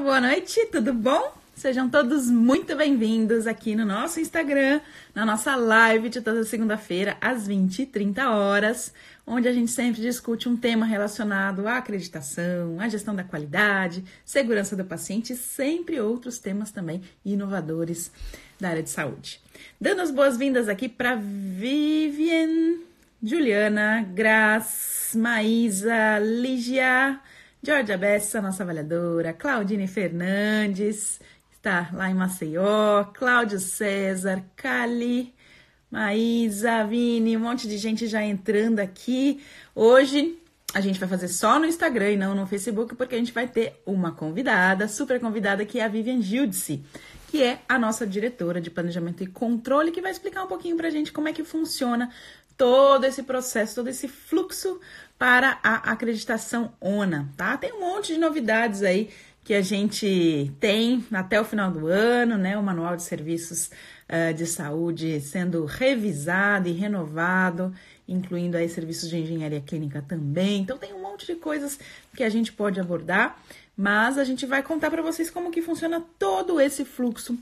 boa noite, tudo bom? Sejam todos muito bem-vindos aqui no nosso Instagram, na nossa live de toda segunda-feira, às 20h30, onde a gente sempre discute um tema relacionado à acreditação, à gestão da qualidade, segurança do paciente e sempre outros temas também inovadores da área de saúde. Dando as boas-vindas aqui para Vivian, Juliana, Grace, Maísa, Lígia, Georgia Bessa, nossa avaliadora, Claudine Fernandes, está lá em Maceió, Cláudio César, Cali, Maísa, Vini, um monte de gente já entrando aqui. Hoje a gente vai fazer só no Instagram e não no Facebook, porque a gente vai ter uma convidada, super convidada, que é a Vivian Giudice, que é a nossa diretora de planejamento e controle, que vai explicar um pouquinho pra gente como é que funciona todo esse processo, todo esse fluxo para a acreditação ONA, tá? Tem um monte de novidades aí que a gente tem até o final do ano, né? O Manual de Serviços de Saúde sendo revisado e renovado, incluindo aí serviços de engenharia clínica também. Então tem um monte de coisas que a gente pode abordar, mas a gente vai contar para vocês como que funciona todo esse fluxo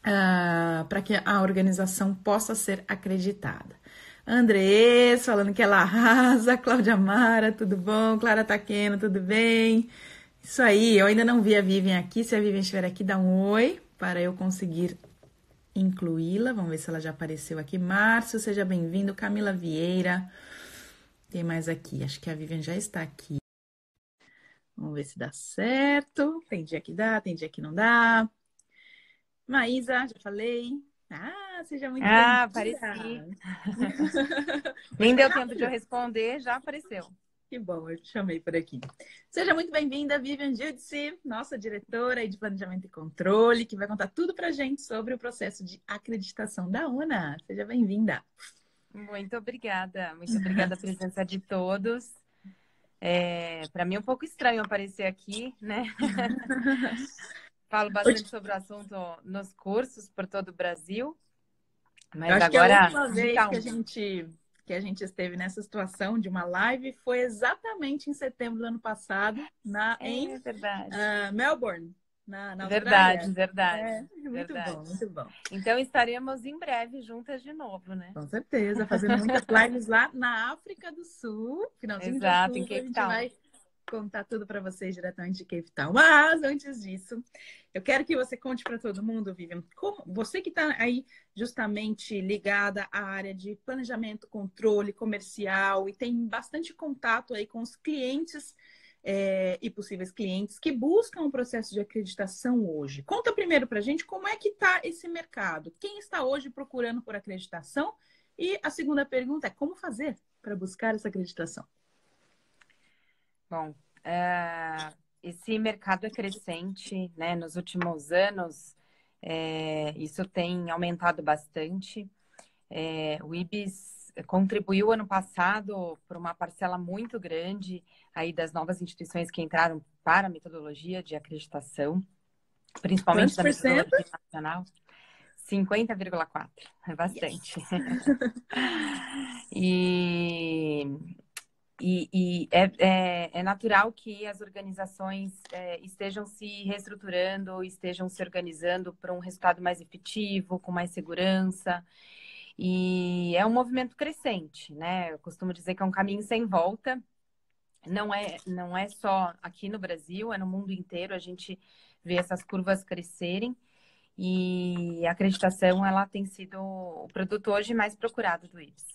para que a organização possa ser acreditada. Andrés falando que ela arrasa, Cláudia Mara, tudo bom? Clara Taqueno, tudo bem? Isso aí, eu ainda não vi a Vivian aqui, se a Vivian estiver aqui, dá um oi para eu conseguir incluí-la. Vamos ver se ela já apareceu aqui. Márcio, seja bem-vindo. Camila Vieira, tem mais aqui, acho que a Vivian já está aqui. Vamos ver se dá certo. Tem dia que dá, tem dia que não dá. Maísa, já falei. Seja muito bem-vinda. Apareci. Nem deu tempo de eu responder, já apareceu. Que bom, eu te chamei por aqui. Seja muito bem-vinda, Vivian Giudice, nossa diretora aí de Planejamento e Controle, que vai contar tudo pra gente sobre o processo de acreditação da ONA. Seja bem-vinda. Muito obrigada a presença de todos. Para mim é um pouco estranho aparecer aqui, né? Falo bastante sobre o assunto nos cursos por todo o Brasil. Mas eu acho agora, que a última vez que a gente esteve nessa situação de uma live foi exatamente em setembro do ano passado, em Melbourne, na Austrália. Verdade. Muito bom, muito bom. Então estaremos em breve juntas de novo, né? Com certeza, fazendo muitas lives lá na África do Sul, finalzinho de outubro, em Cape Town. A gente vai contar tudo para vocês diretamente de Cape Town. Mas antes disso, eu quero que você conte para todo mundo, Vivian, como você que está aí justamente ligada à área de planejamento, controle comercial e tem bastante contato aí com os clientes e possíveis clientes que buscam um processo de acreditação hoje. Conta primeiro para a gente como é que está esse mercado. Quem está hoje procurando por acreditação? E a segunda pergunta é como fazer para buscar essa acreditação? Bom, esse mercado é crescente, né? Nos últimos anos, isso tem aumentado bastante. O IBS contribuiu ano passado por uma parcela muito grande aí das novas instituições que entraram para a metodologia de acreditação, principalmente da metodologia nacional. 50,4%, é bastante. Yes. E é natural que as organizações estejam se reestruturando, estejam se organizando para um resultado mais efetivo, com mais segurança. E é um movimento crescente, né? Eu costumo dizer que é um caminho sem volta. Não é só aqui no Brasil, é no mundo inteiro. A gente vê essas curvas crescerem. E a acreditação, ela tem sido o produto hoje mais procurado do IBS.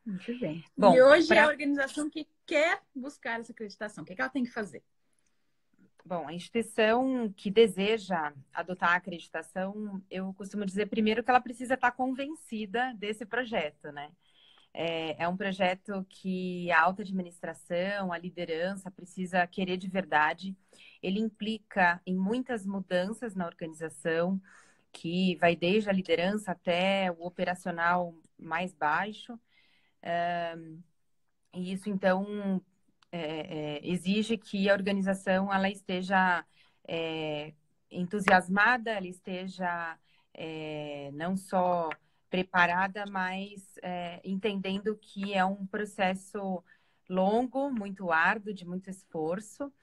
Muito bem. Bom, e hoje é a organização que quer buscar essa acreditação. O que ela tem que fazer? Bom, a instituição que deseja adotar a acreditação, eu costumo dizer primeiro que ela precisa estar convencida desse projeto, né? É um projeto que a alta administração, a liderança precisa querer de verdade. Ele implica em muitas mudanças na organização, que vai desde a liderança até o operacional mais baixo. E isso, então, exige que a organização ela esteja entusiasmada, ela esteja não só preparada, mas entendendo que é um processo longo, muito árduo, de muito esforço.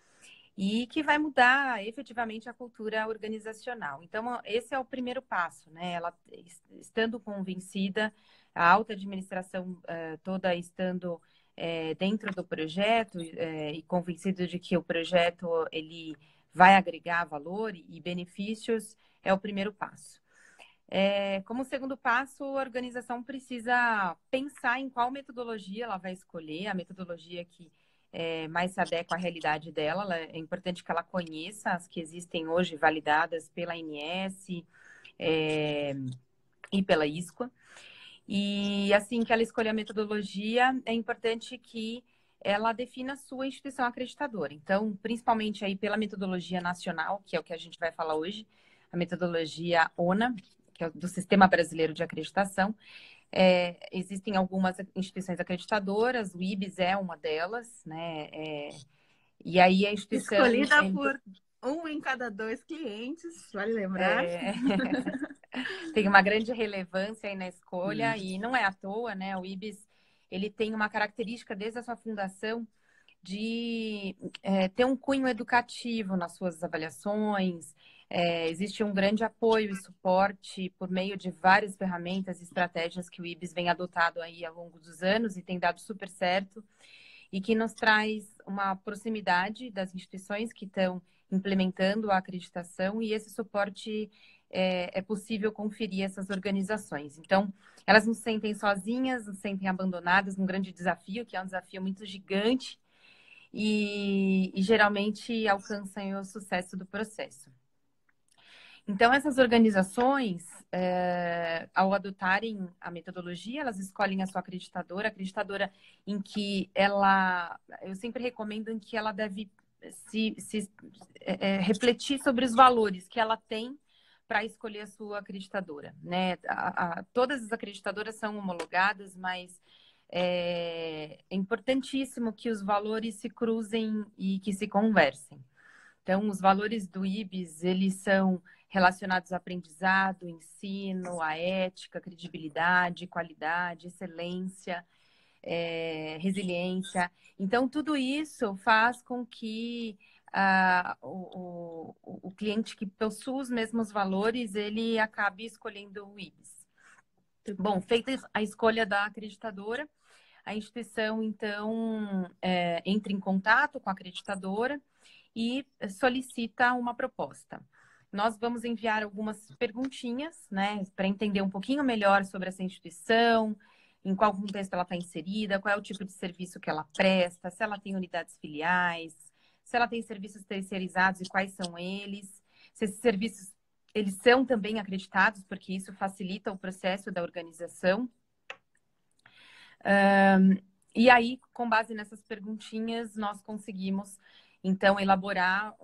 e que vai mudar efetivamente a cultura organizacional. Então, esse é o primeiro passo, né? Ela estando convencida, a alta administração toda estando dentro do projeto e convencido de que o projeto ele vai agregar valor e benefícios, é o primeiro passo. Como segundo passo, a organização precisa pensar em qual metodologia ela vai escolher, a metodologia que mais se adequa à realidade dela. É importante que ela conheça as que existem hoje validadas pela ANS e pela ISQA. E assim que ela escolher a metodologia, é importante que ela defina a sua instituição acreditadora. Então, principalmente aí pela metodologia nacional, que é o que a gente vai falar hoje, a metodologia ONA, que é do Sistema Brasileiro de Acreditação. Existem algumas instituições acreditadoras, o IBS é uma delas, né? E aí a instituição... Escolhida por um em cada dois clientes, vale lembrar. Tem uma grande relevância aí na escolha e não é à toa, né? O IBS, ele tem uma característica desde a sua fundação de ter um cunho educativo nas suas avaliações. Existe um grande apoio e suporte por meio de várias ferramentas e estratégias que o IBS vem adotado aí ao longo dos anos e tem dado super certo e que nos traz uma proximidade das instituições que estão implementando a acreditação e esse suporte é possível conferir essas organizações. Então, elas não se sentem sozinhas, não se sentem abandonadas num grande desafio, que é um desafio muito gigante, e geralmente alcançam o sucesso do processo. Então, essas organizações, ao adotarem a metodologia, elas escolhem a sua acreditadora em que eu sempre recomendo em que ela deve refletir sobre os valores que ela tem para escolher a sua acreditadora, né? Todas as acreditadoras são homologadas, mas é importantíssimo que os valores se cruzem e que se conversem. Então, os valores do IBS, eles são relacionados ao aprendizado, ensino, à ética, credibilidade, qualidade, excelência, resiliência. Então, tudo isso faz com que o cliente que possui os mesmos valores, ele acabe escolhendo o IBS. Bom, feita a escolha da acreditadora, a instituição, então, entra em contato com a acreditadora e solicita uma proposta. Nós vamos enviar algumas perguntinhas, né, para entender um pouquinho melhor sobre essa instituição, em qual contexto ela está inserida, qual é o tipo de serviço que ela presta, se ela tem unidades filiais, se ela tem serviços terceirizados e quais são eles, se esses serviços eles são também acreditados, porque isso facilita o processo da organização. E aí, com base nessas perguntinhas, nós conseguimos, então, elaborar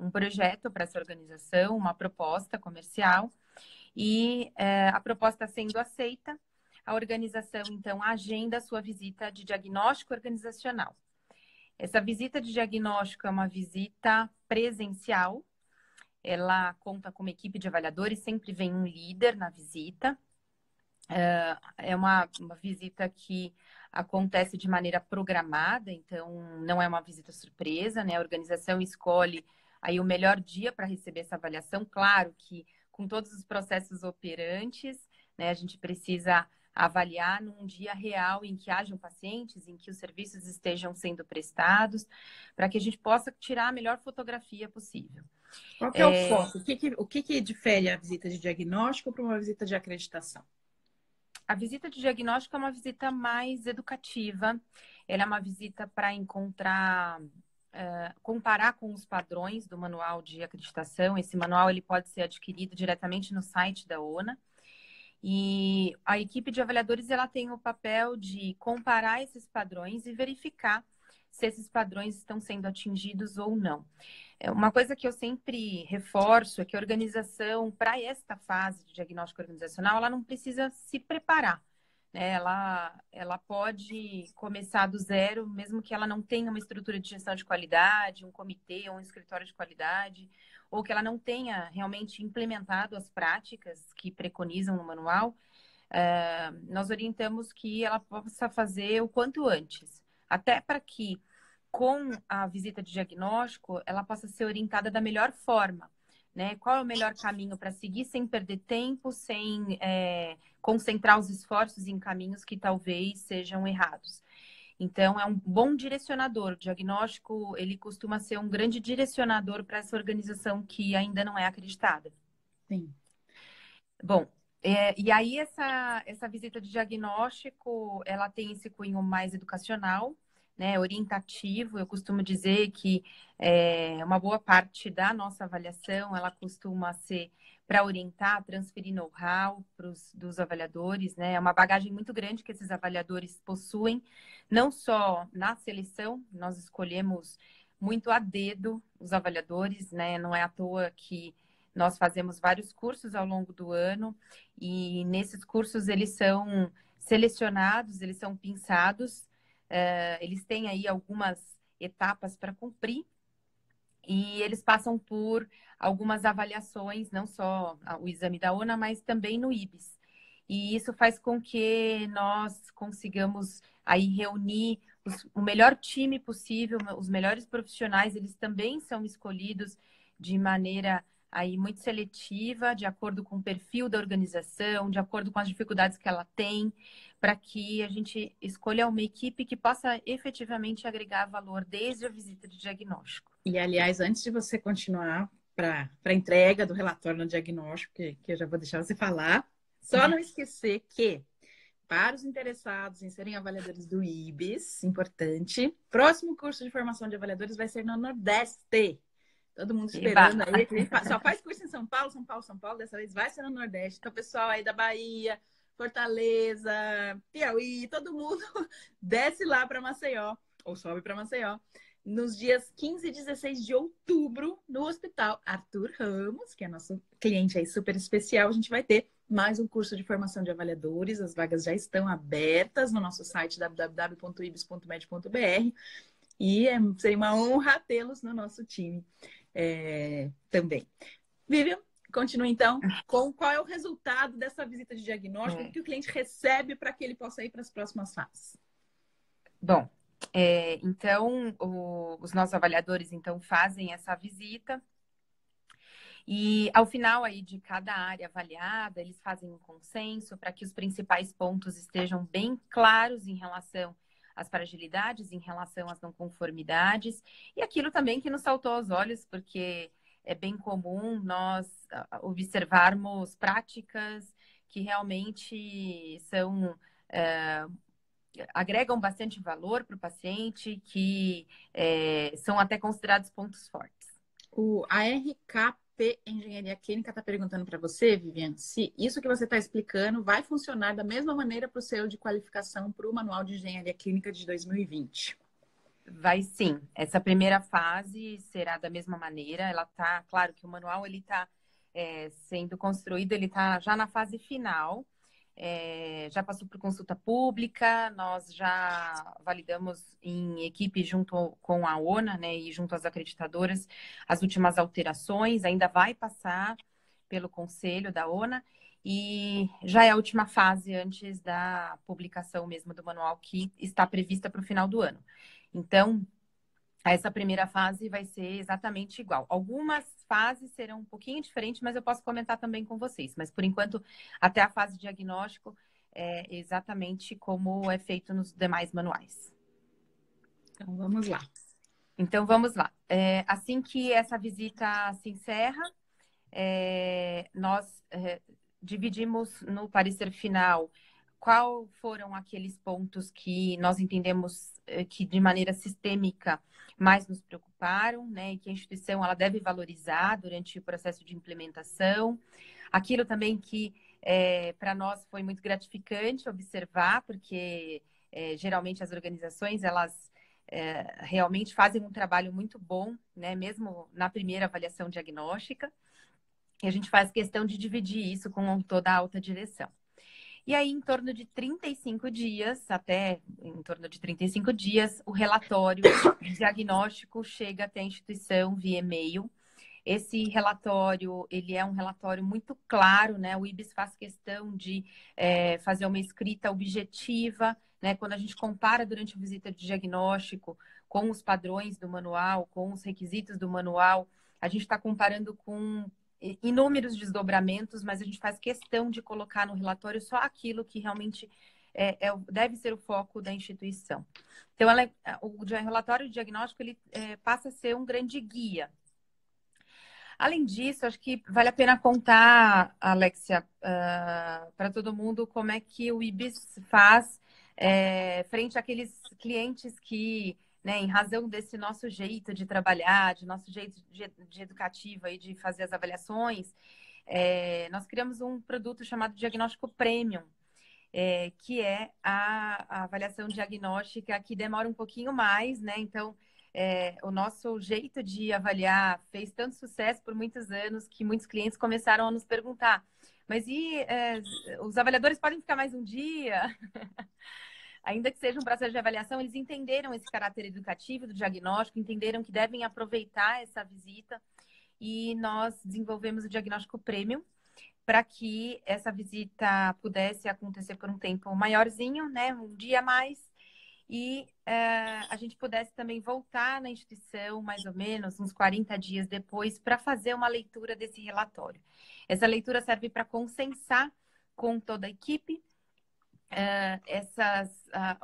um projeto para essa organização, uma proposta comercial. E a proposta sendo aceita, a organização, então, agenda a sua visita de diagnóstico organizacional. Essa visita de diagnóstico é uma visita presencial. Ela conta com uma equipe de avaliadores, sempre vem um líder na visita. É uma visita que acontece de maneira programada, então não é uma visita surpresa, né? A organização escolhe aí o melhor dia para receber essa avaliação. Claro que com todos os processos operantes, né, a gente precisa avaliar num dia real em que hajam pacientes, em que os serviços estejam sendo prestados, para que a gente possa tirar a melhor fotografia possível. Qual que é o foco? O que difere a visita de diagnóstico para uma visita de acreditação? A visita de diagnóstico é uma visita mais educativa. Ela é uma visita para encontrar, comparar com os padrões do manual de acreditação. Esse manual ele pode ser adquirido diretamente no site da ONA. E a equipe de avaliadores ela tem o papel de comparar esses padrões e verificar se esses padrões estão sendo atingidos ou não. Uma coisa que eu sempre reforço é que a organização, para esta fase de diagnóstico organizacional, ela não precisa se preparar, né? Ela pode começar do zero, mesmo que ela não tenha uma estrutura de gestão de qualidade, um comitê ou um escritório de qualidade, ou que ela não tenha realmente implementado as práticas que preconizam no manual. Nós orientamos que ela possa fazer o quanto antes, até para que com a visita de diagnóstico, ela possa ser orientada da melhor forma, né? Qual é o melhor caminho para seguir sem perder tempo, sem concentrar os esforços em caminhos que talvez sejam errados. Então, é um bom direcionador. O diagnóstico, ele costuma ser um grande direcionador para essa organização que ainda não é acreditada. Sim. Bom, e aí essa visita de diagnóstico, ela tem esse cunho mais educacional, né, orientativo. Eu costumo dizer que uma boa parte da nossa avaliação, ela costuma ser para orientar, transferir know-how dos avaliadores, né? É uma bagagem muito grande que esses avaliadores possuem, não só na seleção, nós escolhemos muito a dedo os avaliadores, né? Não é à toa que nós fazemos vários cursos ao longo do ano e nesses cursos eles são selecionados, eles são pinçados, eles têm aí algumas etapas para cumprir e eles passam por algumas avaliações, não só o exame da ONA, mas também no IBS. E isso faz com que nós consigamos aí reunir o melhor time possível, os melhores profissionais, eles também são escolhidos de maneira aí muito seletiva, de acordo com o perfil da organização, de acordo com as dificuldades que ela tem, para que a gente escolha uma equipe que possa efetivamente agregar valor desde a visita de diagnóstico. E, aliás, antes de você continuar para a entrega do relatório no diagnóstico, que eu já vou deixar você falar, só não esquecer que, para os interessados em serem avaliadores do IBS, importante, próximo curso de formação de avaliadores vai ser no Nordeste. Todo mundo esperando aí. Só faz curso em São Paulo, São Paulo, São Paulo. Dessa vez vai ser no Nordeste. Então, pessoal aí da Bahia, Fortaleza, Piauí, todo mundo desce lá para Maceió, ou sobe para Maceió, nos dias 15 e 16 de outubro, no Hospital Arthur Ramos, que é nosso cliente aí super especial. A gente vai ter mais um curso de formação de avaliadores. As vagas já estão abertas no nosso site www.ibis.med.br e seria uma honra tê-los no nosso time também. Vivian, continue então com qual é o resultado dessa visita de diagnóstico, o que o cliente recebe para que ele possa ir para as próximas fases. Bom, então os nossos avaliadores então fazem essa visita e ao final aí de cada área avaliada, eles fazem um consenso para que os principais pontos estejam bem claros em relação às fragilidades, em relação às não conformidades e aquilo também que nos saltou aos olhos, porque é bem comum nós observarmos práticas que realmente são agregam bastante valor para o paciente, que são até considerados pontos fortes. A RKP Engenharia Clínica está perguntando para você, Vivian, se isso que você está explicando vai funcionar da mesma maneira para o seu de qualificação para o Manual de Engenharia Clínica de 2020. Vai sim. Essa primeira fase será da mesma maneira. Ela tá, claro que o manual ele está sendo construído, ele está já na fase final. Já passou por consulta pública, nós já validamos em equipe junto com a ONA, né, e junto às acreditadoras, as últimas alterações, ainda vai passar pelo conselho da ONA, e já é a última fase antes da publicação mesmo do manual, que está prevista para o final do ano. Então, essa primeira fase vai ser exatamente igual. Algumas fases serão um pouquinho diferentes, mas eu posso comentar também com vocês. Mas, por enquanto, até a fase de diagnóstico é exatamente como é feito nos demais manuais. Então, vamos lá. Então, vamos lá. Assim que essa visita se encerra, nós dividimos no parecer final qual foram aqueles pontos que nós entendemos que de maneira sistêmica mais nos preocuparam, né, e que a instituição ela deve valorizar durante o processo de implementação. Aquilo também que para nós foi muito gratificante observar, porque geralmente as organizações elas realmente fazem um trabalho muito bom, né, mesmo na primeira avaliação diagnóstica. E a gente faz questão de dividir isso com toda a alta direção. E aí, em torno de 35 dias, até em torno de 35 dias, o relatório diagnóstico chega até a instituição via e-mail. Esse relatório, ele é um relatório muito claro, né? O IBS faz questão de fazer uma escrita objetiva, né? Quando a gente compara durante a visita de diagnóstico com os padrões do manual, com os requisitos do manual. A gente está comparando com inúmeros desdobramentos, mas a gente faz questão de colocar no relatório só aquilo que realmente deve ser o foco da instituição. Então, o relatório de diagnóstico ele passa a ser um grande guia. Além disso, acho que vale a pena contar, Alexia, para todo mundo como é que o IBIS faz frente àqueles clientes que, né, em razão desse nosso jeito de trabalhar, de nosso jeito de educativo aí, de fazer as avaliações, nós criamos um produto chamado Diagnóstico Premium, que é a avaliação diagnóstica que demora um pouquinho mais, né? Então, o nosso jeito de avaliar fez tanto sucesso por muitos anos que muitos clientes começaram a nos perguntar: mas os avaliadores podem ficar mais um dia? Ainda que seja um processo de avaliação, eles entenderam esse caráter educativo do diagnóstico, entenderam que devem aproveitar essa visita e nós desenvolvemos o Diagnóstico Premium para que essa visita pudesse acontecer por um tempo maiorzinho, né, um dia a mais, e a gente pudesse também voltar na instituição, mais ou menos, uns 40 dias depois, para fazer uma leitura desse relatório. Essa leitura serve para consensar com toda a equipe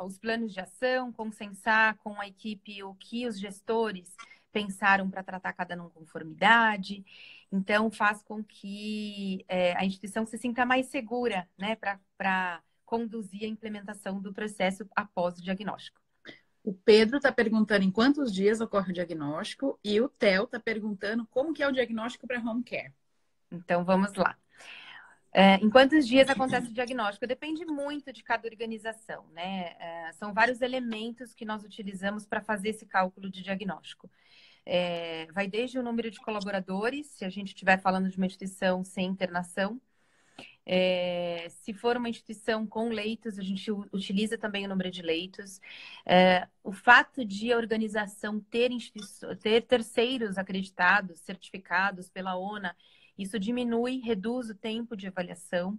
os planos de ação, consensar com a equipe o que os gestores pensaram para tratar cada não conformidade. Então, faz com que a instituição se sinta mais segura, né, para conduzir a implementação do processo após o diagnóstico. O Pedro está perguntando em quantos dias ocorre o diagnóstico e o Theo está perguntando como que é o diagnóstico para home care. Então, vamos lá. Em quantos dias acontece o diagnóstico? Depende muito de cada organização, né? São vários elementos que nós utilizamos para fazer esse cálculo de diagnóstico. Vai desde o número de colaboradores, se a gente estiver falando de uma instituição sem internação. Se for uma instituição com leitos, a gente utiliza também o número de leitos. O fato de a organização ter terceiros acreditados, certificados pela ONA, isso reduz o tempo de avaliação.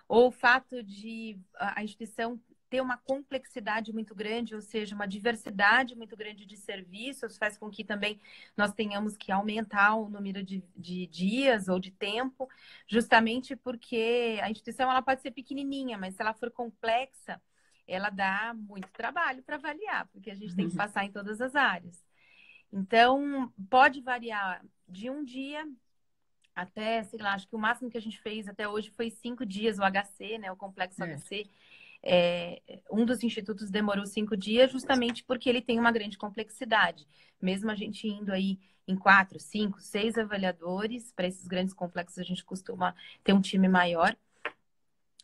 Ou o fato de a instituição ter uma complexidade muito grande, ou seja, uma diversidade muito grande de serviços, faz com que também nós tenhamos que aumentar o número de dias ou de tempo, justamente porque a instituição ela pode ser pequenininha, mas se ela for complexa, ela dá muito trabalho para avaliar, porque a gente tem que passar em todas as áreas. Então, pode variar de um dia até, sei lá, acho que o máximo que a gente fez até hoje foi 5 dias, o HC, né, o complexo HC. Um dos institutos demorou 5 dias justamente porque ele tem uma grande complexidade. Mesmo a gente indo aí em 4, 5, 6 avaliadores, para esses grandes complexos a gente costuma ter um time maior,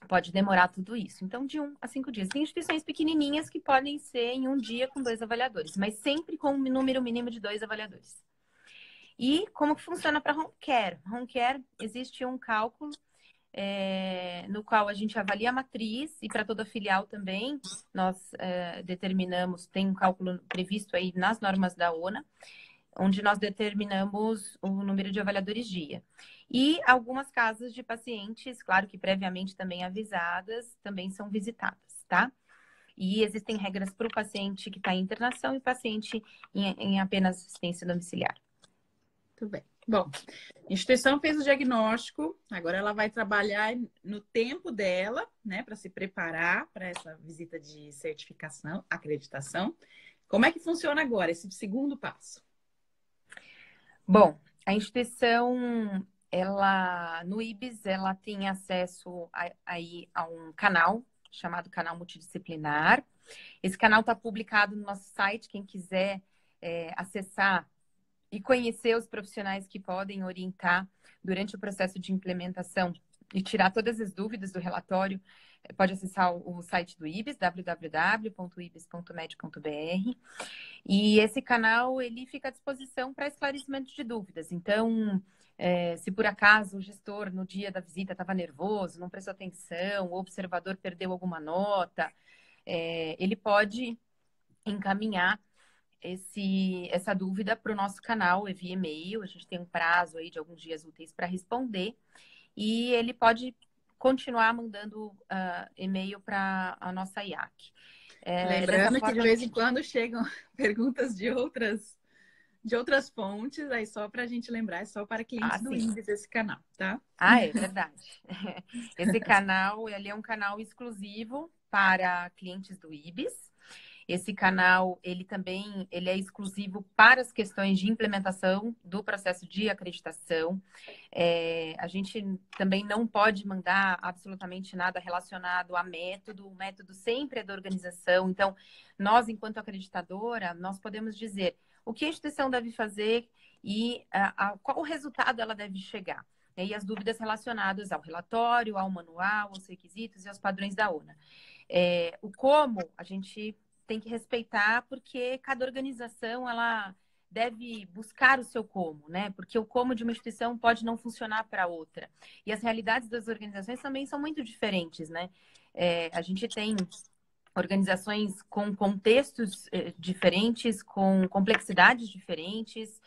pode demorar tudo isso. Então, de 1 a 5 dias. Tem instituições pequenininhas que podem ser em um dia com 2 avaliadores, mas sempre com um número mínimo de 2 avaliadores. E como que funciona para home care? Home care existe um cálculo no qual a gente avalia a matriz e para toda filial também nós determinamos, tem um cálculo previsto aí nas normas da ONA, onde nós determinamos o número de avaliadores dia. E algumas casas de pacientes, claro que previamente também avisadas, também são visitadas, tá? E existem regras para o paciente que está em internação e paciente em apenas assistência domiciliar. Muito bem. Bom, a instituição fez o diagnóstico, agora ela vai trabalhar no tempo dela, né, para se preparar para essa visita de certificação, acreditação. Como é que funciona agora esse segundo passo? Bom, a instituição, no IBIS, ela tem acesso a um canal chamado Canal Multidisciplinar. Esse canal está publicado no nosso site, quem quiser acessar e conhecer os profissionais que podem orientar durante o processo de implementação e tirar todas as dúvidas do relatório, pode acessar o site do IBIS, www.ibis.med.br. E esse canal, ele fica à disposição para esclarecimento de dúvidas. Então, se por acaso o gestor, no dia da visita, estava nervoso, não prestou atenção, o observador perdeu alguma nota, ele pode encaminhar essa dúvida para o nosso canal via e-mail. A gente tem um prazo aí de alguns dias úteis para responder. E ele pode continuar mandando e-mail para a nossa IAC. Lembrando que de vez em quando chegam perguntas de outras fontes, aí só para a gente lembrar, é só para clientes do Ibis esse canal, tá? É verdade. Esse canal, ele é um canal exclusivo para clientes do Ibis. Esse canal, ele é exclusivo para as questões de implementação do processo de acreditação. A gente também não pode mandar absolutamente nada relacionado a método. O método sempre é da organização. Então, nós, enquanto acreditadora, nós podemos dizer o que a instituição deve fazer e qual o resultado ela deve chegar. E as dúvidas relacionadas ao relatório, ao manual, aos requisitos e aos padrões da ONA. O como a gente tem que respeitar, porque cada organização ela deve buscar o seu como, né? Porque o como de uma instituição pode não funcionar para outra. E as realidades das organizações também são muito diferentes, né? A gente tem organizações com contextos diferentes, com complexidades diferentes,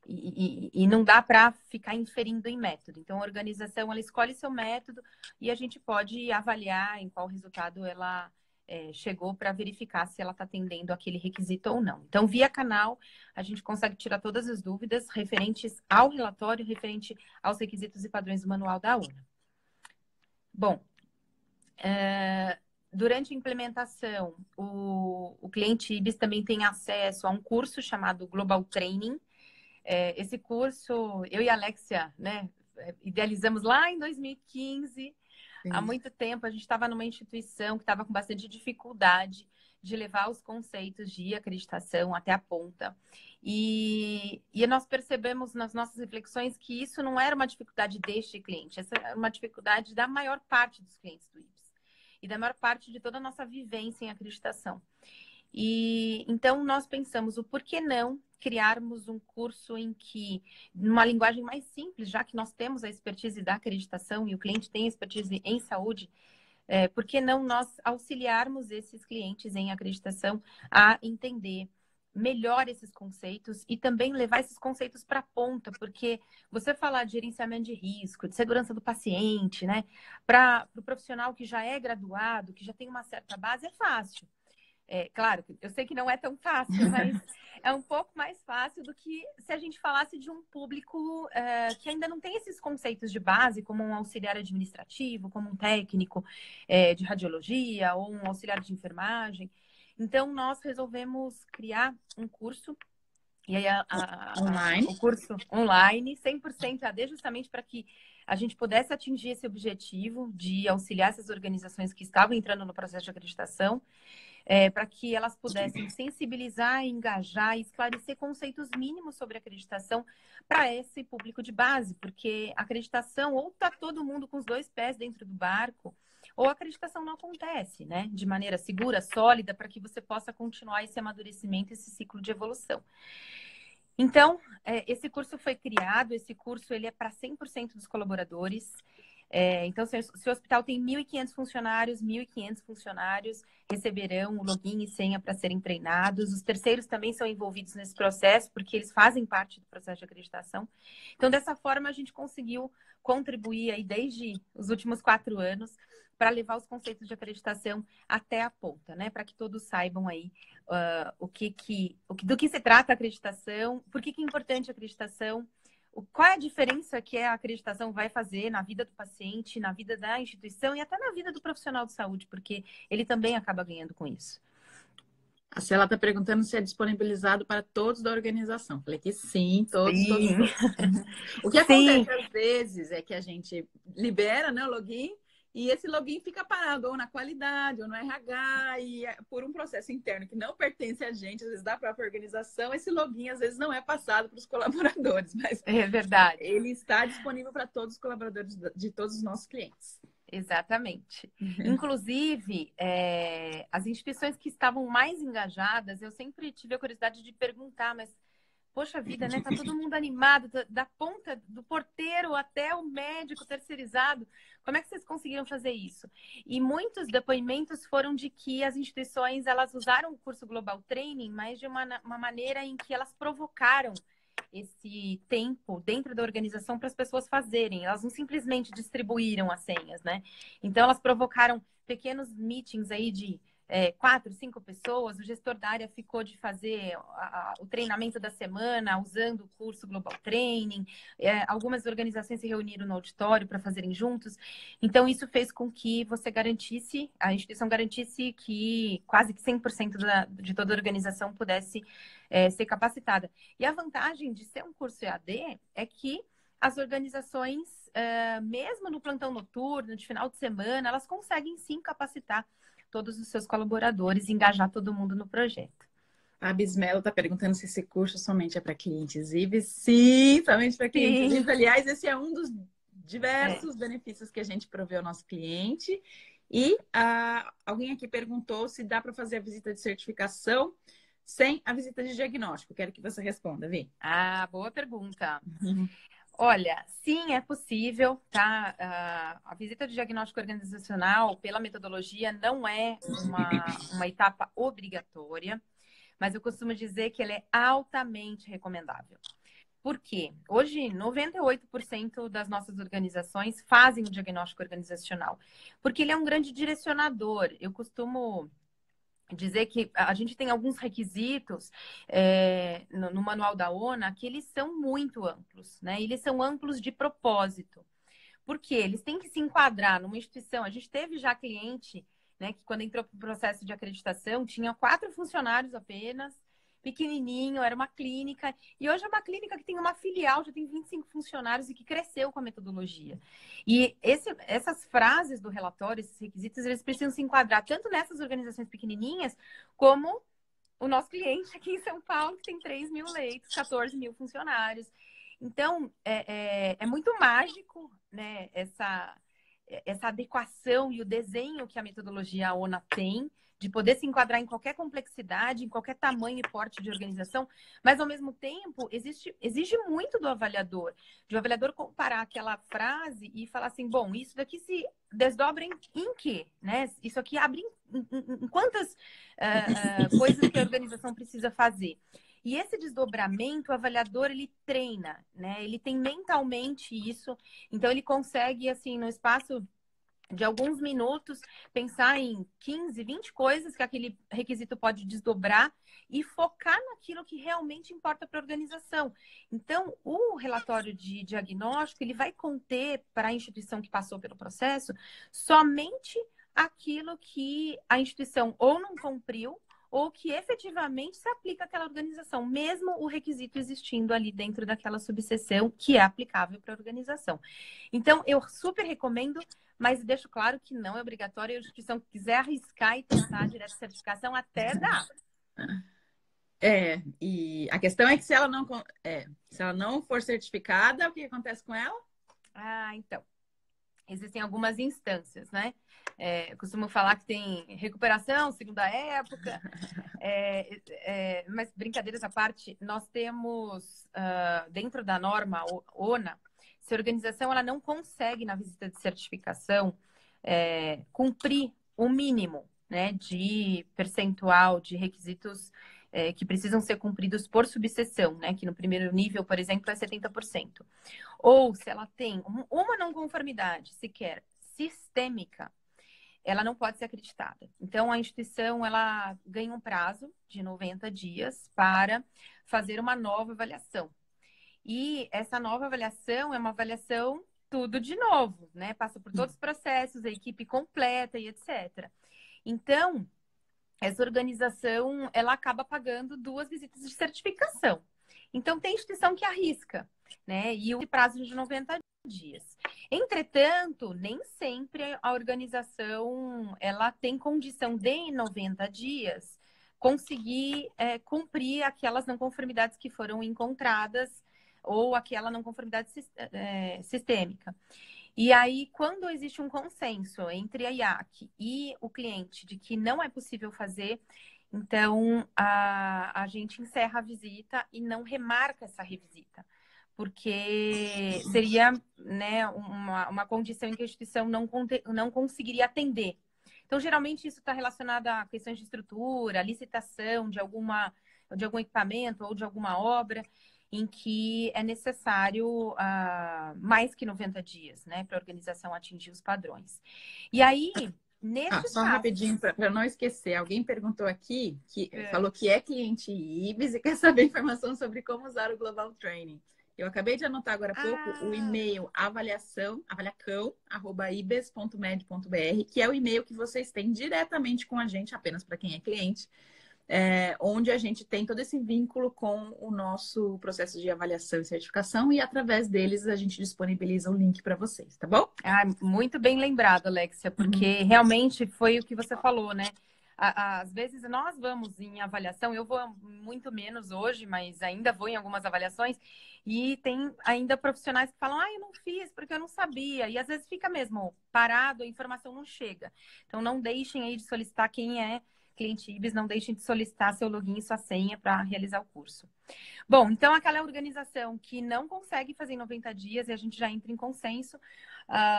e não dá para ficar inferindo em método. Então, a organização ela escolhe seu método e a gente pode avaliar em qual resultado ela chegou para verificar se ela está atendendo aquele requisito ou não. Então, via canal, a gente consegue tirar todas as dúvidas referentes ao relatório, referente aos requisitos e padrões do manual da ONA. Bom, durante a implementação, o cliente IBIS também tem acesso a um curso chamado Global Training. Esse curso, eu e a Alexia, né, idealizamos lá em 2015. Sim. Há muito tempo, a gente estava numa instituição que estava com bastante dificuldade de levar os conceitos de acreditação até a ponta. E nós percebemos nas nossas reflexões que isso não era uma dificuldade deste cliente, essa era uma dificuldade da maior parte dos clientes do IBIS e da maior parte de toda a nossa vivência em acreditação. E então nós pensamos, o porquê não criarmos um curso em que, numa linguagem mais simples, já que nós temos a expertise da acreditação e o cliente tem expertise em saúde, por que não nós auxiliarmos esses clientes em acreditação a entender melhor esses conceitos e também levar esses conceitos para a ponta, porque você falar de gerenciamento de risco, de segurança do paciente, né, para o profissional que já é graduado, que já tem uma certa base, é fácil. Claro, eu sei que não é tão fácil, mas é um pouco mais fácil do que se a gente falasse de um público que ainda não tem esses conceitos de base, como um auxiliar administrativo, como um técnico de radiologia ou um auxiliar de enfermagem. Então, nós resolvemos criar um curso, e aí o curso online, 100% AD, justamente para que a gente pudesse atingir esse objetivo de auxiliar essas organizações que estavam entrando no processo de acreditação, para que elas pudessem sensibilizar, engajar e esclarecer conceitos mínimos sobre acreditação para esse público de base, porque a acreditação ou está todo mundo com os dois pés dentro do barco, ou a acreditação não acontece, né? De maneira segura, sólida, para que você possa continuar esse amadurecimento, esse ciclo de evolução. Então, esse curso foi criado, esse curso ele é para 100% dos colaboradores. Então, se o hospital tem 1.500 funcionários receberão o login e senha para serem treinados. Os terceiros também são envolvidos nesse processo, porque eles fazem parte do processo de acreditação. Então, dessa forma, a gente conseguiu contribuir aí desde os últimos 4 anos para levar os conceitos de acreditação até a ponta, né? Para que todos saibam aí do que se trata a acreditação, por que é importante a acreditação, qual é a diferença que a acreditação vai fazer na vida do paciente, na vida da instituição e até na vida do profissional de saúde, porque ele também acaba ganhando com isso. A Cela está perguntando se é disponibilizado para todos da organização. Falei que sim, todos. O que acontece às vezes é que a gente libera, né, o login e esse login fica parado ou na qualidade ou no RH e por um processo interno que não pertence a gente, às vezes da própria organização, esse login às vezes não é passado para os colaboradores, mas é verdade. Ele está disponível para todos os colaboradores de todos os nossos clientes. Exatamente. Inclusive, as instituições que estavam mais engajadas, eu sempre tive a curiosidade de perguntar, mas poxa vida, né? Tá todo mundo animado, da ponta do porteiro até o médico terceirizado. Como é que vocês conseguiram fazer isso? E muitos depoimentos foram de que as instituições, elas usaram o curso Global Training, mas de uma maneira em que elas provocaram esse tempo dentro da organização para as pessoas fazerem. Elas não simplesmente distribuíram as senhas, né? Então, elas provocaram pequenos meetings aí de 4, 5 pessoas. O gestor da área ficou de fazer o treinamento da semana usando o curso Global Training. Algumas organizações se reuniram no auditório para fazerem juntos. Então, isso fez com que a instituição garantisse que quase que 100% de toda a organização pudesse ser capacitada. E a vantagem de ser um curso EAD é que as organizações, mesmo no plantão noturno, de final de semana, elas conseguem sim capacitar todos os seus colaboradores e engajar todo mundo no projeto. A Bismelo está perguntando se esse curso somente é para clientes IBIS. Sim, somente para clientes IBIS. Aliás, esse é um dos diversos benefícios que a gente provê ao nosso cliente. E alguém aqui perguntou se dá para fazer a visita de certificação sem a visita de diagnóstico. Quero que você responda, Vi. Boa pergunta. Olha, sim, é possível, tá? A visita de diagnóstico organizacional, pela metodologia, não é uma etapa obrigatória, mas eu costumo dizer que ela é altamente recomendável. Por quê? Hoje, 98% das nossas organizações fazem o diagnóstico organizacional, porque ele é um grande direcionador. Eu costumo dizer que a gente tem alguns requisitos no manual da ONA que eles são muito amplos, né? Eles são amplos de propósito. Porque eles têm que se enquadrar numa instituição. A gente teve já cliente, né, que quando entrou para o processo de acreditação, tinha 4 funcionários apenas, pequenininho, era uma clínica. E hoje é uma clínica que tem uma filial, já tem 25 funcionários e que cresceu com a metodologia. E essas frases do relatório, esses requisitos, eles precisam se enquadrar tanto nessas organizações pequenininhas, como o nosso cliente aqui em São Paulo, que tem 3 mil leitos, 14 mil funcionários. Então, é muito mágico, né, essa adequação e o desenho que a metodologia ONA tem, de poder se enquadrar em qualquer complexidade, em qualquer tamanho e porte de organização, mas, ao mesmo tempo, exige muito do avaliador, de o avaliador comparar aquela frase e falar assim, bom, isso daqui se desdobra em quê? Né? Isso aqui abre em quantas coisas que a organização precisa fazer? E esse desdobramento, o avaliador, ele treina, né? Ele tem mentalmente isso, então ele consegue, assim, no espaço de alguns minutos, pensar em 15, 20 coisas que aquele requisito pode desdobrar e focar naquilo que realmente importa para a organização. Então, o relatório de diagnóstico, ele vai conter para a instituição que passou pelo processo somente aquilo que a instituição ou não cumpriu ou que efetivamente se aplica àquela organização, mesmo o requisito existindo ali dentro daquela subseção que é aplicável para a organização. Então, eu super recomendo, mas deixo claro que não é obrigatório. A instituição que quiser arriscar e tentar direto de certificação, até dá. E a questão é que se ela não for certificada, o que acontece com ela? Então. Existem algumas instâncias, né? Eu costumo falar que tem recuperação, segunda época, mas brincadeiras à parte, nós temos, dentro da norma ONA, se a organização ela não consegue, na visita de certificação, cumprir o mínimo, né, de percentual de requisitos que precisam ser cumpridos por subseção, né, que no primeiro nível, por exemplo, é 70%. Ou se ela tem uma não conformidade sequer sistêmica, ela não pode ser acreditada. Então, a instituição ela ganha um prazo de 90 dias para fazer uma nova avaliação. E essa nova avaliação é uma avaliação tudo de novo, né? Passa por todos os processos, a equipe completa e etc. Então, essa organização, ela acaba pagando 2 visitas de certificação. Então, tem instituição que arrisca, né? E o prazo de 90 dias. Entretanto, nem sempre a organização, ela tem condição de, em 90 dias, conseguir cumprir aquelas não conformidades que foram encontradas ou aquela não conformidade sistêmica. E aí, quando existe um consenso entre a IAC e o cliente de que não é possível fazer, então a gente encerra a visita e não remarca essa revisita, porque seria, né, uma condição em que a instituição não conseguiria atender. Então, geralmente, isso está relacionado a questões de estrutura, licitação de algum equipamento ou de alguma obra. em que é necessário mais que 90 dias, né, para a organização atingir os padrões. E aí, nestes só casos... rapidinho, para não esquecer, alguém perguntou aqui, falou que é cliente IBS e quer saber informação sobre como usar o Global Training. Eu acabei de anotar agora há pouco o e-mail avaliacão@ibes.med.br, que é o e-mail que vocês têm diretamente com a gente, apenas para quem é cliente, onde a gente tem todo esse vínculo com o nosso processo de avaliação e certificação, e através deles a gente disponibiliza o link para vocês, tá bom? Muito bem lembrado, Alexia, porque realmente foi o que você falou, né? Às vezes nós vamos em avaliação, eu vou muito menos hoje, mas ainda vou em algumas avaliações, e tem ainda profissionais que falam, eu não fiz porque eu não sabia, e às vezes fica mesmo parado, a informação não chega. Então não deixem aí de solicitar, quem é cliente IBS, não deixem de solicitar seu login e sua senha para realizar o curso. Bom, então aquela organização que não consegue fazer em 90 dias, e a gente já entra em consenso,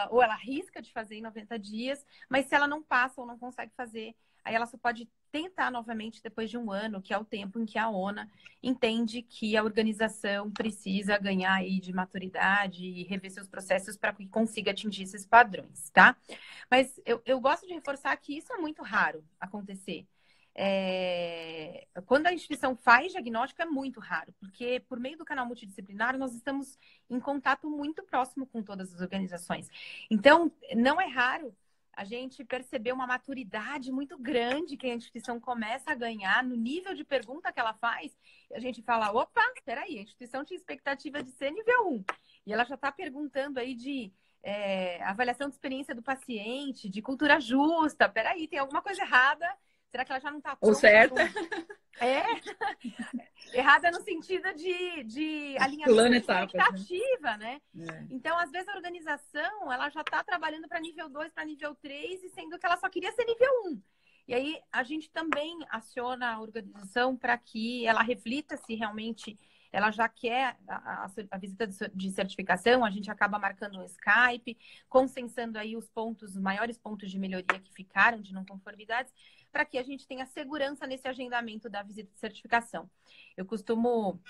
ou ela arrisca de fazer em 90 dias, mas se ela não passa ou não consegue fazer, aí ela só pode tentar novamente depois de um ano, que é o tempo em que a ONA entende que a organização precisa ganhar aí de maturidade e rever seus processos para que consiga atingir esses padrões, tá? Mas eu gosto de reforçar que isso é muito raro acontecer. Quando a instituição faz diagnóstico é muito raro, porque por meio do canal multidisciplinar nós estamos em contato muito próximo com todas as organizações. Então, não é raro a gente perceber uma maturidade muito grande que a instituição começa a ganhar no nível de pergunta que ela faz, e a gente fala, opa, peraí, a instituição tinha expectativa de ser nível 1, e ela já está perguntando aí de avaliação de experiência do paciente, de cultura justa, peraí, tem alguma coisa errada. Será que ela já não está pronta? Ou certa? Errada no sentido de alinhamento de expectativa, né? Então, às vezes, a organização ela já está trabalhando para nível 2, para nível 3, e sendo que ela só queria ser nível 1. E aí, a gente também aciona a organização para que ela reflita se realmente ela já quer a visita de certificação, a gente acaba marcando um Skype, consensando aí os maiores pontos de melhoria que ficaram de não conformidades, para que a gente tenha segurança nesse agendamento da visita de certificação. Eu costumo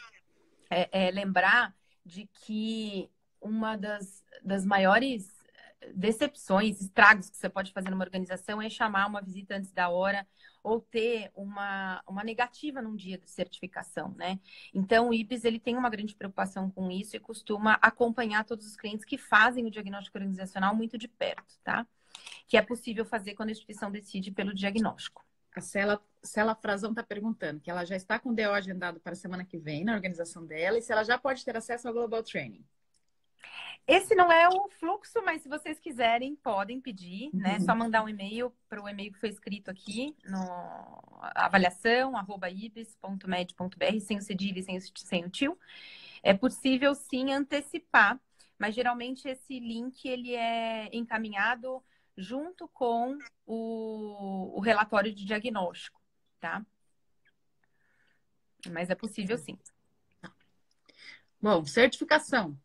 lembrar de que uma das maiores decepções, estragos que você pode fazer numa organização é chamar uma visita antes da hora ou ter uma negativa num dia de certificação, né? Então, o IBS, ele tem uma grande preocupação com isso e costuma acompanhar todos os clientes que fazem o diagnóstico organizacional muito de perto, tá? Que é possível fazer quando a instituição decide pelo diagnóstico. A Cela Frazão está perguntando que ela já está com o DO agendado para a semana que vem na organização dela, e se ela já pode ter acesso ao Global Training. Esse não é o fluxo, mas se vocês quiserem, podem pedir, né? Só mandar um e-mail para o e-mail que foi escrito aqui, no avaliação@ibis.med.br, sem o cedilha e sem o tio. É possível, sim, antecipar, mas geralmente esse link ele é encaminhado junto com o relatório de diagnóstico, tá? Mas é possível, sim. Bom, certificação.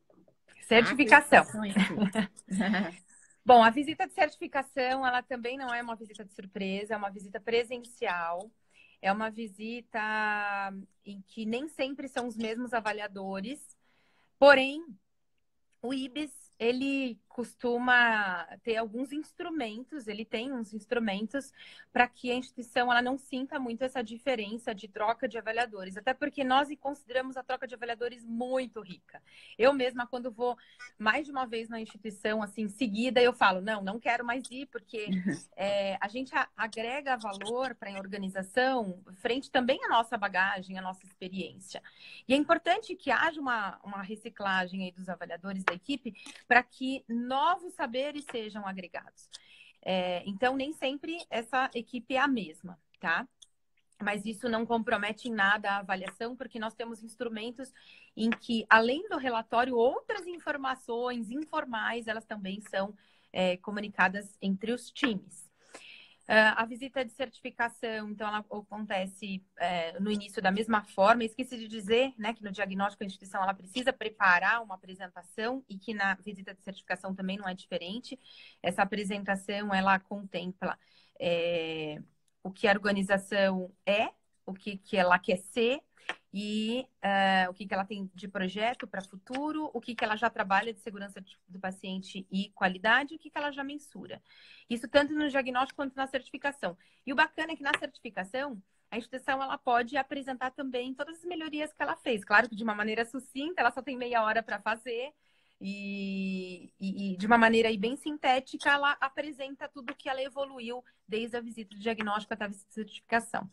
Certificação. Bom, a visita de certificação, ela também não é uma visita de surpresa, é uma visita presencial. É uma visita em que nem sempre são os mesmos avaliadores. Porém, o IBS, ele costuma ter alguns instrumentos, ele tem uns instrumentos para que a instituição ela não sinta muito essa diferença de troca de avaliadores, até porque nós consideramos a troca de avaliadores muito rica. Eu mesma, quando vou mais de uma vez na instituição, assim, seguida, eu falo, não quero mais ir, porque a gente agrega valor para a organização frente também à nossa bagagem, à nossa experiência. E é importante que haja uma reciclagem aí dos avaliadores da equipe para que novos saberes sejam agregados. Então, nem sempre essa equipe é a mesma, tá? Mas isso não compromete em nada a avaliação, porque nós temos instrumentos em que, além do relatório, outras informações informais, elas também são comunicadas entre os times. A visita de certificação, então, ela acontece no início da mesma forma. Esqueci de dizer, né, que no diagnóstico a instituição ela precisa preparar uma apresentação e que na visita de certificação também não é diferente. Essa apresentação, ela contempla o que a organização é, o que ela quer ser e o que ela tem de projeto para futuro, o que ela já trabalha de segurança do paciente e qualidade, o que ela já mensura. Isso tanto no diagnóstico quanto na certificação. E o bacana é que na certificação, a instituição ela pode apresentar também todas as melhorias que ela fez. Claro que de uma maneira sucinta, ela só tem meia hora para fazer, e de uma maneira aí bem sintética, ela apresenta tudo que ela evoluiu desde a visita de diagnóstico até a visita de certificação.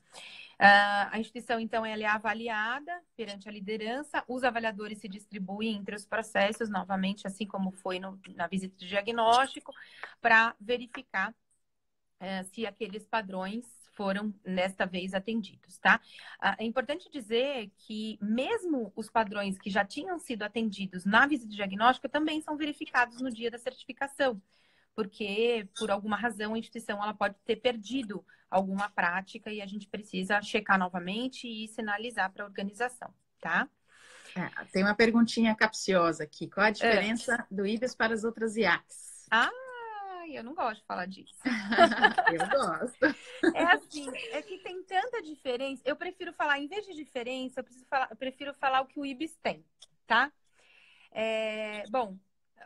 A instituição, então, ela é avaliada perante a liderança, os avaliadores se distribuem entre os processos, novamente, assim como foi na visita de diagnóstico, para verificar se aqueles padrões foram, nesta vez, atendidos, tá? É importante dizer que mesmo os padrões que já tinham sido atendidos na visita de diagnóstico também são verificados no dia da certificação, porque, por alguma razão, a instituição ela pode ter perdido alguma prática e a gente precisa checar novamente e sinalizar para a organização, tá? Tem uma perguntinha capciosa aqui. Qual a diferença do IBES para as outras IACs? Eu não gosto de falar disso. Eu gosto. É assim, é que tem tanta diferença. Eu prefiro falar, em vez de diferença, eu prefiro falar o que o IBES tem, tá? Bom,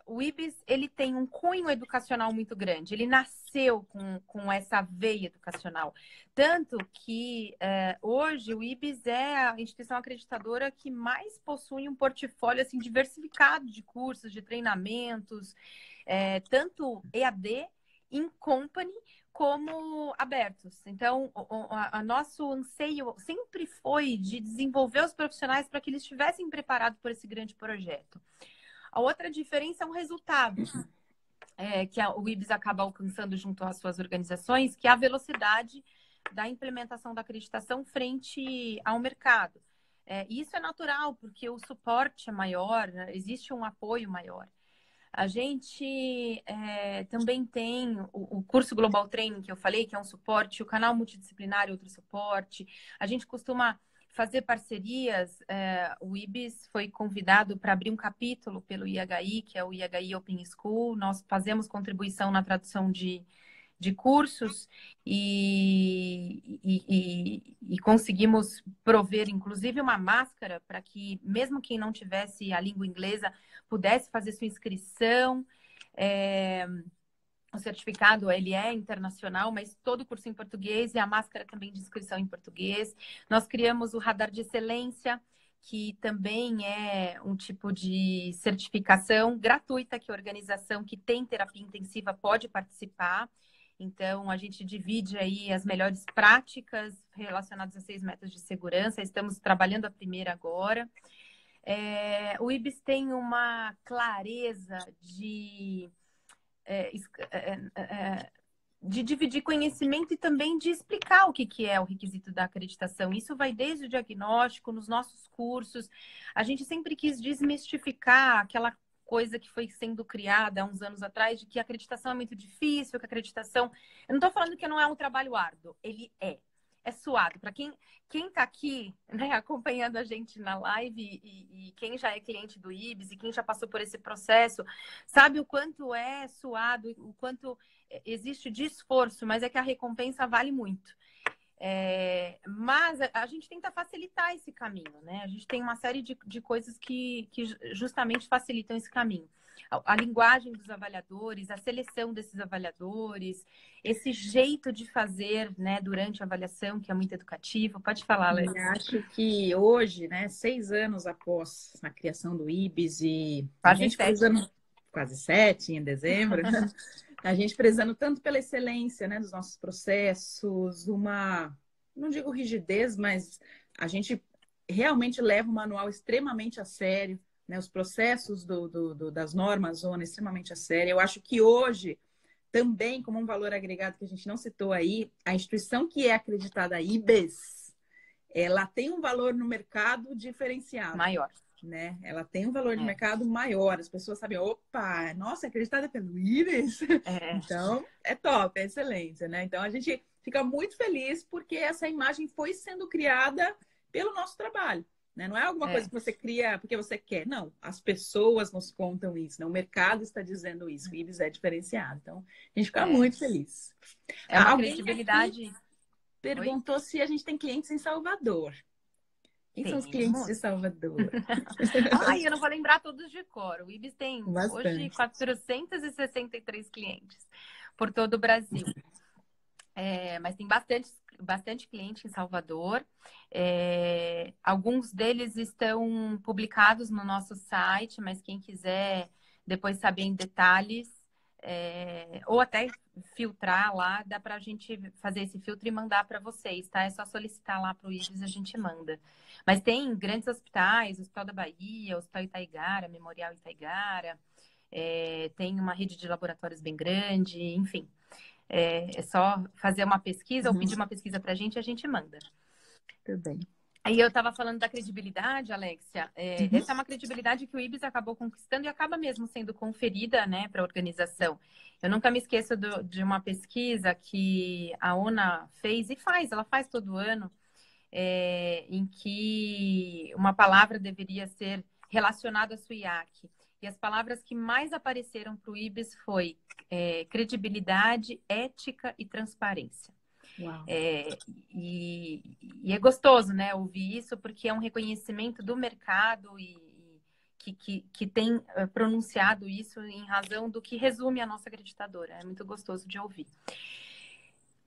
o IBES, ele tem um cunho educacional muito grande. Ele nasceu com essa veia educacional. Tanto que hoje o IBES é a instituição acreditadora que mais possui um portfólio assim, diversificado de cursos, de treinamentos, tanto EAD, in company, como abertos. Então, nosso anseio sempre foi de desenvolver os profissionais para que eles estivessem preparados por esse grande projeto. A outra diferença é um resultado que o IBES acaba alcançando junto às suas organizações, que é a velocidade da implementação da acreditação frente ao mercado. Isso é natural, porque o suporte é maior, né? Existe um apoio maior. A gente também tem o curso Global Training, que eu falei, que é um suporte, o canal multidisciplinar, outro suporte. A gente costuma fazer parcerias. O IBES foi convidado para abrir um capítulo pelo IHI, que é o IHI Open School. Nós fazemos contribuição na tradução de cursos e conseguimos prover, inclusive, uma máscara para que, mesmo quem não tivesse a língua inglesa, pudesse fazer sua inscrição. O certificado, ele é internacional, mas todo o curso em português e a máscara também de inscrição em português. Nós criamos o Radar de Excelência, que também é um tipo de certificação gratuita que a organização que tem terapia intensiva pode participar. Então, a gente divide aí as melhores práticas relacionadas a 6 metas de segurança. Estamos trabalhando a primeira agora. O IBES tem uma clareza de dividir conhecimento e também de explicar o que é o requisito da acreditação. Isso vai desde o diagnóstico, nos nossos cursos. A gente sempre quis desmistificar aquela coisa que foi sendo criada há uns anos atrás, de que a acreditação é muito difícil, que a acreditação... Eu não estou falando que não é um trabalho árduo, ele é suado. Para quem está aqui, né, acompanhando a gente na live e quem já é cliente do IBES e quem já passou por esse processo, sabe o quanto é suado, o quanto existe de esforço, mas é que a recompensa vale muito. Mas a gente tenta facilitar esse caminho, né? A gente tem uma série de coisas que justamente facilitam esse caminho. A linguagem dos avaliadores, a seleção desses avaliadores, esse jeito de fazer, né, durante a avaliação, que é muito educativo. Pode falar, Léo. Acho que hoje, né, 6 anos após a criação do IBES e a gente prezando, quase 7 em dezembro, a gente prezando tanto pela excelência, né, dos nossos processos, não digo rigidez, mas a gente realmente leva o manual extremamente a sério, né, os processos das normas ONU extremamente a sério. Eu acho que hoje, também como um valor agregado que a gente não citou aí, a instituição que é acreditada IBES, ela tem um valor no mercado diferenciado. Maior. Né? Ela tem um valor de mercado maior. As pessoas sabem, opa, nossa, acreditada pelo IBES? Então, é top, é excelência, né? Então, a gente fica muito feliz porque essa imagem foi sendo criada pelo nosso trabalho, né? Não é alguma coisa que você cria porque você quer. Não, as pessoas nos contam isso, né? O mercado está dizendo isso. O IBES é diferenciado. Então, a gente fica muito feliz. Uma credibilidade... Perguntou se a gente tem clientes em Salvador. Quem são os clientes de Temos. Salvador? Ai, eu não vou lembrar todos de cor. O Ibis tem hoje Bastante. 463 clientes por todo o Brasil. Mas tem bastante cliente em Salvador. Alguns deles estão publicados no nosso site, mas quem quiser depois saber em detalhes, ou até filtrar lá, dá para a gente fazer esse filtro e mandar para vocês, tá? É só solicitar lá para o Ibis, a gente manda. Mas tem grandes hospitais, Hospital da Bahia, Hospital Itaigara, Memorial Itaigara, tem uma rede de laboratórios bem grande, enfim. É só fazer uma pesquisa ou pedir uma pesquisa para a gente manda. Tudo bem. Aí eu estava falando da credibilidade, Alexia. Essa é uma credibilidade que o Ibis acabou conquistando e acaba mesmo sendo conferida, né, para a organização. Eu nunca me esqueço de uma pesquisa que a ONA fez e faz, ela faz todo ano, em que uma palavra deveria ser relacionada à SUIAC. E as palavras que mais apareceram para o Ibis foi credibilidade, ética e transparência. Uau. E é gostoso, né, ouvir isso, porque é um reconhecimento do mercado e que tem pronunciado isso em razão do que resume a nossa acreditadora. É muito gostoso de ouvir.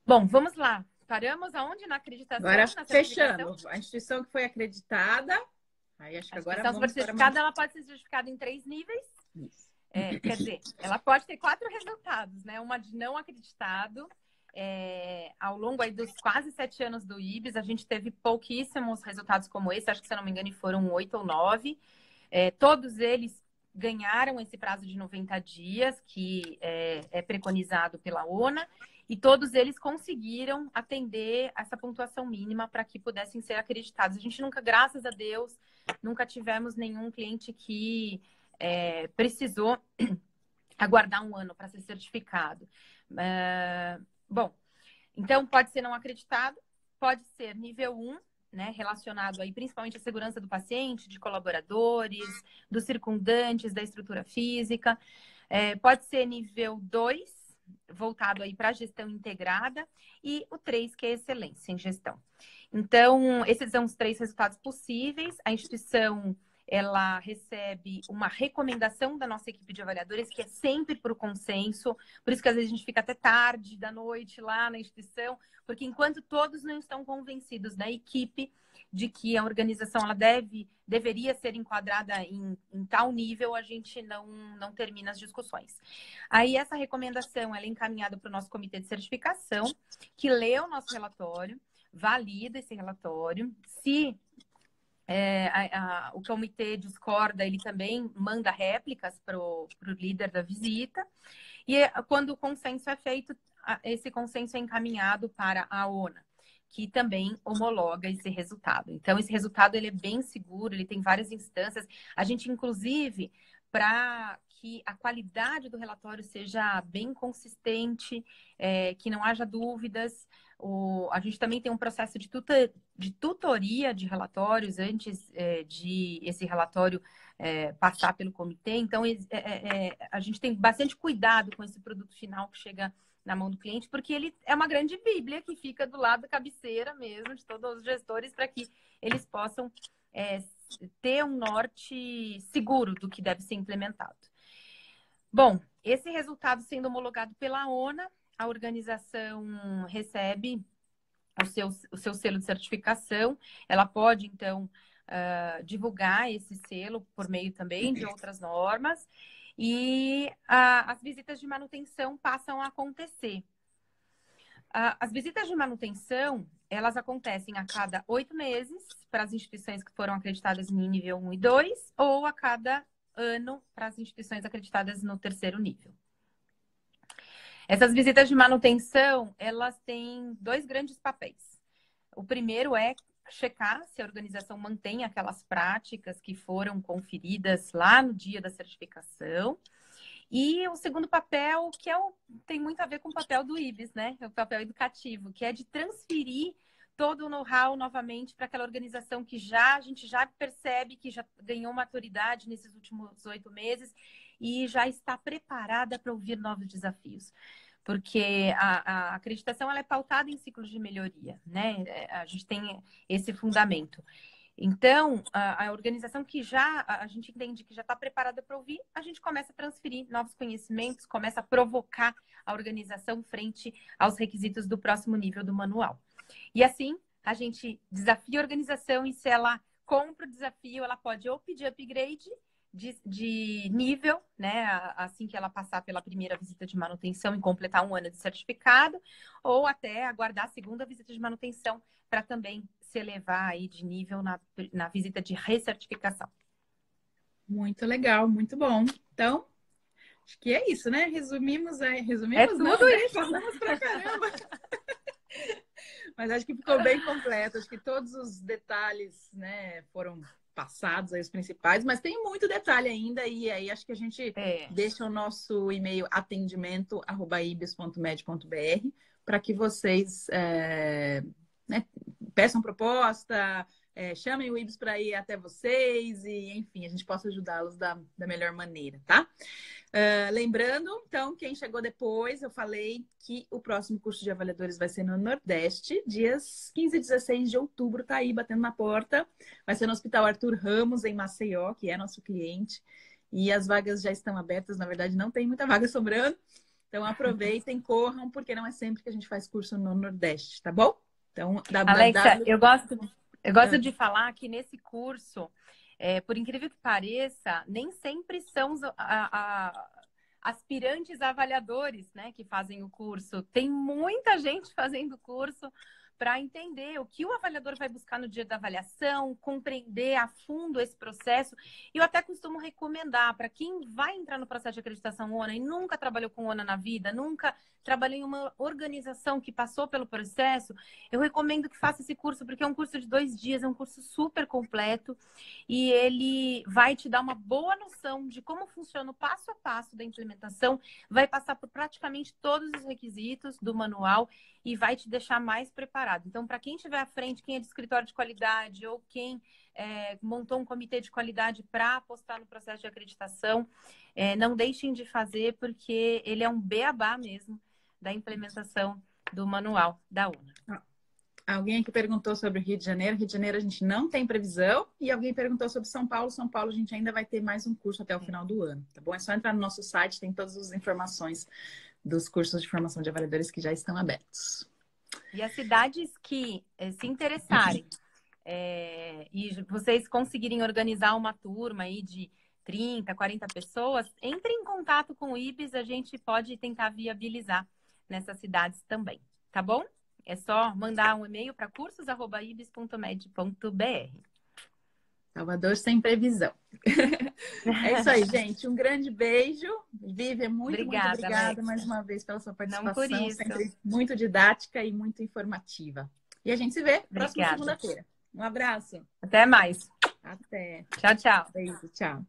Bom, vamos lá. Paramos aonde? Na acreditação? Agora, na fechando. A instituição que foi acreditada. Aí acho que a agora instituição vamos certificada, ela pode ser certificada em 3 níveis. Isso. Quer dizer, ela pode ter 4 resultados, né? Uma de não acreditado. Ao longo aí dos quase 7 anos do Ibis, a gente teve pouquíssimos resultados como esse. Acho que, se eu não me engano, foram 8 ou 9. Todos eles ganharam esse prazo de 90 dias, que é preconizado pela ONA. E todos eles conseguiram atender essa pontuação mínima para que pudessem ser acreditados. A gente nunca, graças a Deus, nunca tivemos nenhum cliente que precisou aguardar um ano para ser certificado. Bom, então pode ser não acreditado, pode ser nível 1, né, relacionado aí principalmente à segurança do paciente, de colaboradores, dos circundantes, da estrutura física. Pode ser nível 2, voltado aí para a gestão integrada, e o 3, que é excelência em gestão. Então, esses são os 3 resultados possíveis. A instituição, ela recebe uma recomendação da nossa equipe de avaliadores, que é sempre por consenso. Por isso que às vezes a gente fica até tarde da noite lá na instituição, porque enquanto todos não estão convencidos da equipe de que a organização ela deveria ser enquadrada em tal nível, a gente não termina as discussões. Aí essa recomendação ela é encaminhada para o nosso comitê de certificação, que lê o nosso relatório, valida esse relatório. Se o comitê discorda, ele também manda réplicas para o líder da visita. E quando o consenso é feito, esse consenso é encaminhado para a ONA, que também homologa esse resultado. Então, esse resultado ele é bem seguro, ele tem várias instâncias. A gente, inclusive, para que a qualidade do relatório seja bem consistente, que não haja dúvidas, a gente também tem um processo de tutoria de relatórios antes de esse relatório passar pelo comitê. Então, a gente tem bastante cuidado com esse produto final que chega na mão do cliente, porque ele é uma grande bíblia que fica do lado da cabeceira mesmo de todos os gestores, para que eles possam ter um norte seguro do que deve ser implementado. Bom, esse resultado sendo homologado pela ONA, a organização recebe o seu selo de certificação. Ela pode, então, divulgar esse selo por meio também de outras normas. E as visitas de manutenção passam a acontecer. As visitas de manutenção, elas acontecem a cada 8 meses para as instituições que foram acreditadas em nível 1 e 2, ou a cada ano para as instituições acreditadas no 3º nível. Essas visitas de manutenção, elas têm 2 grandes papéis. O primeiro é checar se a organização mantém aquelas práticas que foram conferidas lá no dia da certificação. E o segundo papel, que tem muito a ver com o papel do Ibis, né? É o papel educativo, que é de transferir todo o know-how novamente para aquela organização que a gente já percebe que já ganhou maturidade nesses últimos 8 meses e já está preparada para ouvir novos desafios. Porque a acreditação ela é pautada em ciclos de melhoria, né? A gente tem esse fundamento. Então, a organização que já a gente entende que já está preparada para ouvir, a gente começa a transferir novos conhecimentos, começa a provocar a organização frente aos requisitos do próximo nível do manual. E assim, a gente desafia a organização e se ela compra o desafio, ela pode ou pedir upgrade de nível, né? Assim que ela passar pela primeira visita de manutenção e completar um ano de certificado, ou até aguardar a segunda visita de manutenção para também se elevar aí de nível na visita de recertificação. Muito legal, muito bom. Então, acho que é isso, né? Resumimos aí. É Resumimos, não, tudo né? isso. Falamos pra caramba. Mas acho que ficou bem completo. Acho que todos os detalhes, né, foram passados aí, os principais, mas tem muito detalhe ainda. E aí acho que a gente deixa o nosso e-mail atendimento@ibis.med.br para que vocês né, peçam proposta, chamem o IBS para ir até vocês e, enfim, a gente possa ajudá-los da melhor maneira, tá? Lembrando, então, quem chegou depois, eu falei que o próximo curso de avaliadores vai ser no Nordeste, dias 15 e 16 de outubro, tá aí batendo na porta. Vai ser no Hospital Arthur Ramos, em Maceió, que é nosso cliente. E as vagas já estão abertas, na verdade, não tem muita vaga sobrando. Então, aproveitem, corram, porque não é sempre que a gente faz curso no Nordeste, tá bom? Então, Alexa, eu gosto de falar que nesse curso, por incrível que pareça, nem sempre são aspirantes a avaliadores, né, que fazem o curso. Tem muita gente fazendo o curso para entender o que o avaliador vai buscar no dia da avaliação, compreender a fundo esse processo. E eu até costumo recomendar para quem vai entrar no processo de acreditação ONA e nunca trabalhou com ONA na vida, nunca trabalhou em uma organização que passou pelo processo, eu recomendo que faça esse curso, porque é um curso de 2 dias, é um curso super completo e ele vai te dar uma boa noção de como funciona o passo a passo da implementação, vai passar por praticamente todos os requisitos do manual e vai te deixar mais preparado. Então, para quem estiver à frente, quem é de escritório de qualidade ou quem montou um comitê de qualidade para apostar no processo de acreditação, não deixem de fazer, porque ele é um beabá mesmo da implementação do manual da ONA. Alguém aqui perguntou sobre o Rio de Janeiro. Rio de Janeiro a gente não tem previsão. E alguém perguntou sobre São Paulo. São Paulo a gente ainda vai ter mais um curso até o final do ano, tá bom? É só entrar no nosso site, tem todas as informações dos cursos de formação de avaliadores que já estão abertos. E as cidades que se interessarem e vocês conseguirem organizar uma turma aí de 30, 40 pessoas, entre em contato com o IBS, a gente pode tentar viabilizar nessas cidades também, tá bom? É só mandar um e-mail para cursos@ibis.med.br. Salvador sem previsão. É isso aí, gente. Um grande beijo. Vivian, muito obrigada Alexa, mais uma vez pela sua participação. Não por isso. Sempre muito didática e muito informativa. E a gente se vê próxima segunda-feira. Um abraço. Até mais. Até. Tchau, tchau. Beijo, tchau.